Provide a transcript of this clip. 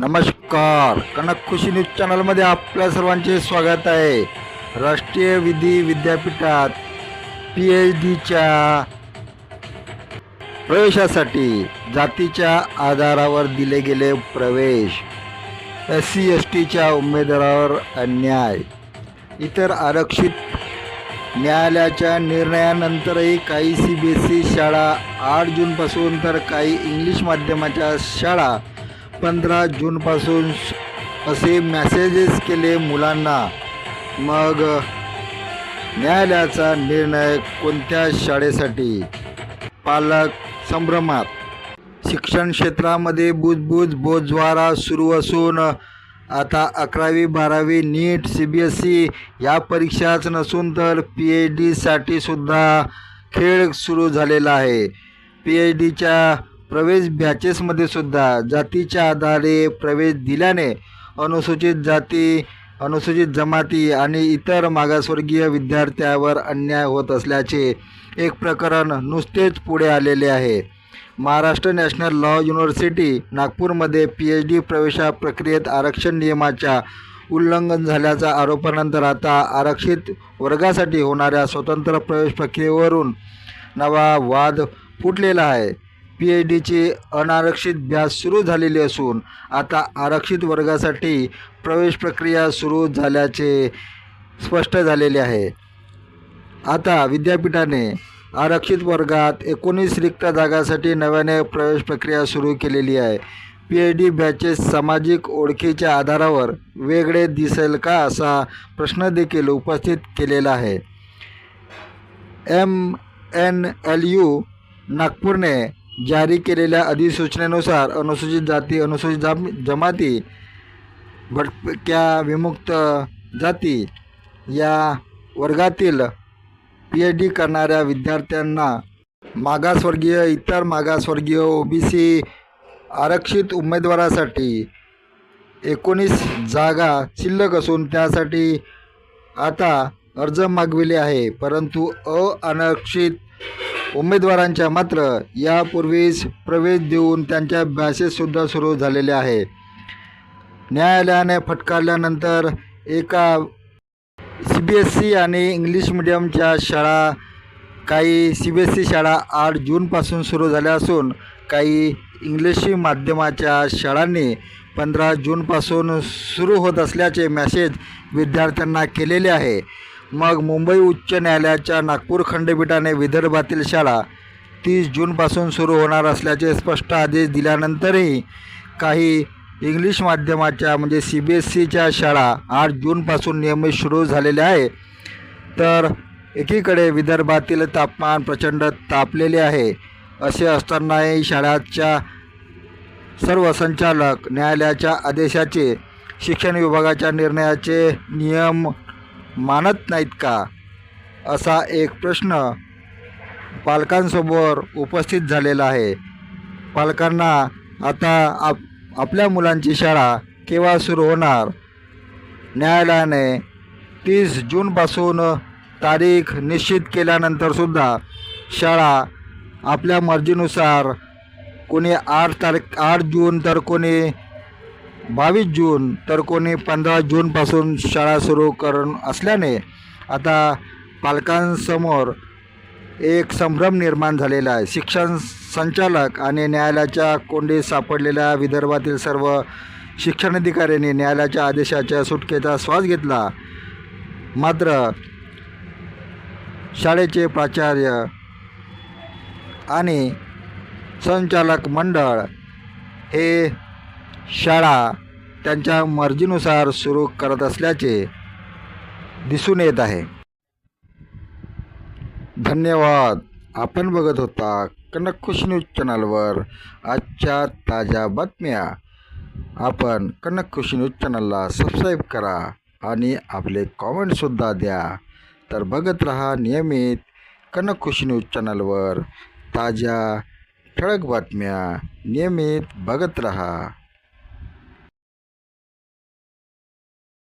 नमस्कार. कनक खुशी न्यूज चॅनलमध्ये आपल्या सर्वांचे स्वागत आहे. राष्ट्रीय विधी विद्यापीठात PhDच्या प्रवेशासाठी जातीच्या आधारावर दिले गेले प्रवेश. SC STच्या उमेदवारावर अन्याय. इतर आरक्षित न्यायालयाच्या निर्णयानंतरही काही CBSE शाळा 8 जूनपासून तर काही इंग्लिश माध्यमाच्या शाळा 15 जूनपासून असे मेसेजेस केले मुलांना. मग न्यायालयाचा निर्णय कोणत्या शाळेसाठी? पालक संभ्रमात. शिक्षण क्षेत्रामध्ये बुजबुज बोजवारा सुरू असून आता 11वी 12वी नीट CBSE या परीक्षाच नसून तर PhDसाठी सुद्धा खेळ सुरू झालेला आहे. PhDच्या प्रवेश बॅचेसमध्ये सुद्धा जातीच्या आधारे प्रवेश दिल्याने अनुसूचित जाती, अनुसूचित जमाती आणि इतर मागासवर्गीय विद्यार्थ्यांवर अन्याय होत असल्याचे एक प्रकरण नुकतेच पुढे आलेले आहे. महाराष्ट्र नॅशनल लॉ युनिव्हर्सिटी नागपूरमध्ये PhD प्रवेशा प्रक्रियेत आरक्षण नियमाच्या उल्लंघन झाल्याच्या आरोपानंतर आता आरक्षित वर्गासाठी होणाऱ्या स्वतंत्र प्रवेश प्रक्रियेवरून नवा वाद फुटलेला आहे. PhDची अनारक्षित बॅच सुरू झालेली असून आता आरक्षित वर्गासाठी प्रवेश प्रक्रिया सुरू झाल्याचे स्पष्ट झालेले आहे. आता विद्यापीठाने आरक्षित वर्गात 19 रिक्त जागांसाठी नव्याने प्रवेश प्रक्रिया सुरू केलेली आहे. PhD बॅचेस सामाजिक ओळखीच्या आधारावर वेगळे दिसेल का असा प्रश्न देखील उपस्थित केलेला आहे. MNLU नागपूरने जारी केलेल्या अधिसूचनेनुसार अनुसूचित जाती, अनुसूचित जमाती, भटक्या विमुक्त जाती या वर्गातील PhD करणाऱ्या विद्यार्थ्यांना मागासवर्गीय, इतर मागासवर्गीय, OBC आरक्षित उमेदवारासाठी 19 जागा शिल्लक असून त्यासाठी आता अर्ज मागविले आहे. परंतु अनारक्षित उमेदवारांच्या मात्र यापूर्वीच प्रवेश देऊन त्यांच्या बॅचेससुद्धा सुरू झालेले आहे. न्यायालयाने फटकारल्यानंतर एका CBSE आणि इंग्लिश मिडियमच्या शाळा, काही CBSE शाळा 8 जूनपासून सुरू झाल्या असून काही इंग्लिश माध्यमाच्या शाळांनी 15 जूनपासून सुरू होत असल्याचे मेसेज विद्यार्थ्यांना केलेले आहे. मग मुंबई उच्च न्यायालयाच्या नागपूर खंडपीठाने विदर्भातील शाळा 30 जूनपासून सुरू होणार असल्याचे स्पष्ट आदेश दिल्यानंतरही काही इंग्लिश माध्यमाच्या म्हणजे CBSEच्या शाळा 8 जूनपासून नियमित सुरू झालेल्या आहे. तर एकीकडे विदर्भातील तापमान प्रचंड तापलेले आहे. असे असतानाही शाळाच्या सर्व संचालक न्यायालयाच्या आदेशाचे, शिक्षण विभागाच्या निर्णयाचे नियम मानत नाहीत का असा एक प्रश्न पालकांसमोर उपस्थित झालेला आहे. पालकांना आता आपल्या मुलांची शाळा केव्हा सुरू होणार? न्यायालयाने 30 जूनपासून तारीख निश्चित केल्यानंतरसुद्धा शाळा आपल्या मर्जीनुसार कोणी 8 जून तर कोणी 22 जून तर कोणी 15 जूनपासून शाळा सुरू करून असल्याने आता पालकांसमोर एक संभ्रम निर्माण झालेला आहे. शिक्षण संचालक आणि न्यायालयाच्या कोंडीत सापडलेल्या विदर्भातील सर्व शिक्षणाधिकाऱ्यांनी न्यायालयाच्या आदेशाच्या सुटकेचा श्वास घेतला. मात्र शाळेचे प्राचार्य आणि संचालक मंडळ हे शाळा त्यांच्या मर्जीनुसार सुरू करत असल्याचे दिसून येत आहे. धन्यवाद. आपण बघत होता कनक खुशी न्यूज चॅनलवर आजच्या ताज्या बातम्या. आपण कनक खुशी न्यूज चॅनलला सबस्क्राईब करा आणि आपले कॉमेंटसुद्धा द्या. तर बघत रहा नियमित कनक खुशी न्यूज चॅनलवर ताज्या ठळक बातम्या. नियमित बघत रहा.